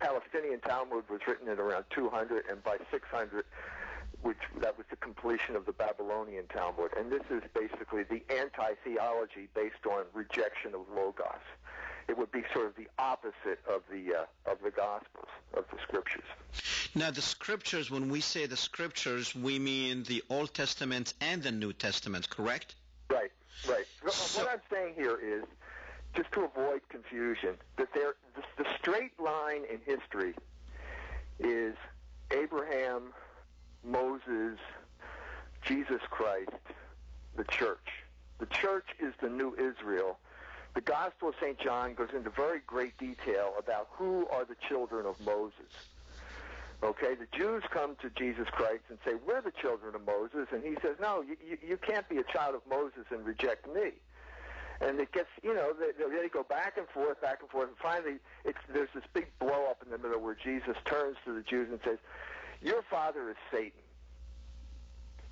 Palestinian Talmud was written in around 200, and by 600, that was the completion of the Babylonian Talmud. And this is basically the anti-theology based on rejection of Logos. It would be sort of the opposite of the Gospels, of the Scriptures. Now, the Scriptures, when we say the Scriptures, we mean the Old Testament and the New Testament, correct? Right. What I'm saying here is, just to avoid confusion, that the straight line in history is Abraham, Moses, Jesus Christ, the church. The church is the new Israel. The Gospel of St. John goes into very great detail about who are the children of Moses. Okay, the Jews come to Jesus Christ and say, we're the children of Moses, and he says, no, you can't be a child of Moses and reject me. And it gets, they go back and forth, and finally there's this big blow-up in the middle where Jesus turns to the Jews and says, your father is Satan.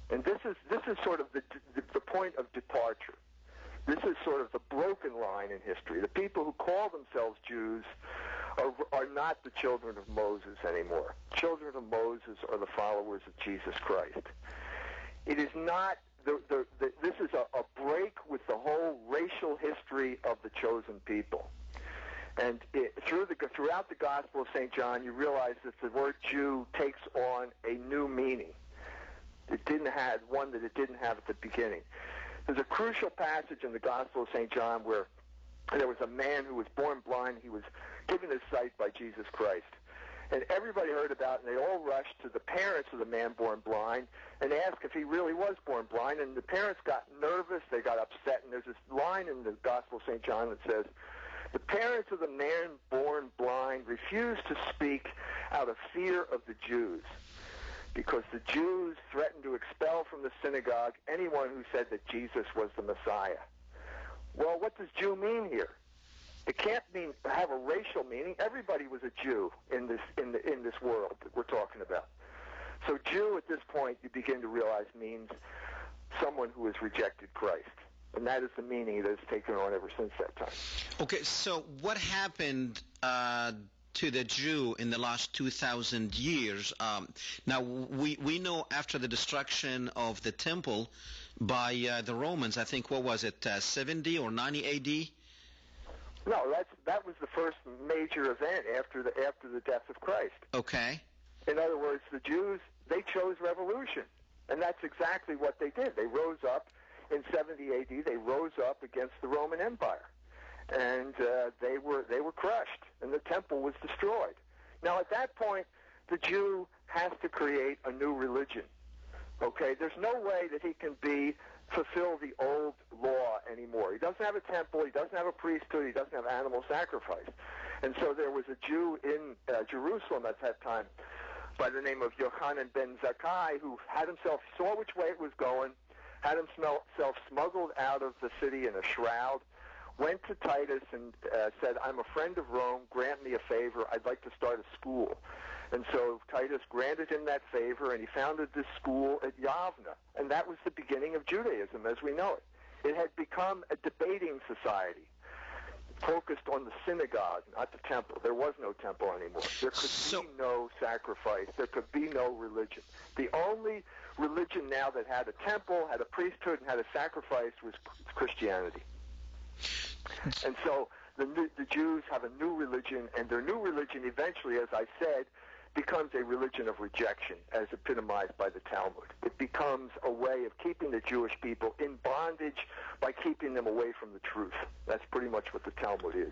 And this is sort of the point of departure. This is sort of the broken line in history. The people who call themselves Jews are not the children of Moses anymore. Children of Moses are the followers of Jesus Christ. It is not, this is a break with the whole racial history of the chosen people. And throughout the Gospel of St. John, you realize that the word Jew takes on a new meaning. It didn't have one that it didn't have at the beginning. There's a crucial passage in the Gospel of St. John where there was a man who was born blind. He was given his sight by Jesus Christ. And everybody heard about it, and they all rushed to the parents of the man born blind and asked if he really was born blind. And the parents got nervous. They got upset. And there's this line in the Gospel of St. John that says, the parents of the man born blind refused to speak out of fear of the Jews, because the Jews threatened to expel from the synagogue anyone who said that Jesus was the Messiah. Well, what does Jew mean here? It can't have a racial meaning. Everybody was a Jew in this world that we're talking about. So Jew at this point, you begin to realize, means someone who has rejected Christ. And that is the meaning that has taken on ever since that time. Okay, so what happened to the Jew in the last 2,000 years? Now, we know after the destruction of the temple by the Romans, I think, what was it, 70 or 90 A.D.? No, that was the first major event after the death of Christ. Okay. In other words, the Jews, they chose revolution, and that's exactly what they did. They rose up in 70 A.D. They rose up against the Roman Empire, and they were crushed, and the temple was destroyed. Now, at that point, the Jew has to create a new religion. Okay, there's no way that he can fulfill the old law anymore. He doesn't have a temple, he doesn't have a priesthood, he doesn't have animal sacrifice. And so there was a Jew in Jerusalem at that time by the name of Yochanan ben Zakkai who saw which way it was going, had himself smuggled out of the city in a shroud, went to Titus and said, I'm a friend of Rome, grant me a favor, I'd like to start a school. And so Titus granted him that favor, and he founded this school at Yavna. And that was the beginning of Judaism as we know it. It had become a debating society, focused on the synagogue, not the temple. There was no temple anymore. There could be no sacrifice. There could be no religion. The only religion now that had a temple, had a priesthood, and had a sacrifice was Christianity. And so the Jews have a new religion, and their new religion eventually, as I said, becomes a religion of rejection, as epitomized by the Talmud. It becomes a way of keeping the Jewish people in bondage by keeping them away from the truth. That's pretty much what the Talmud is.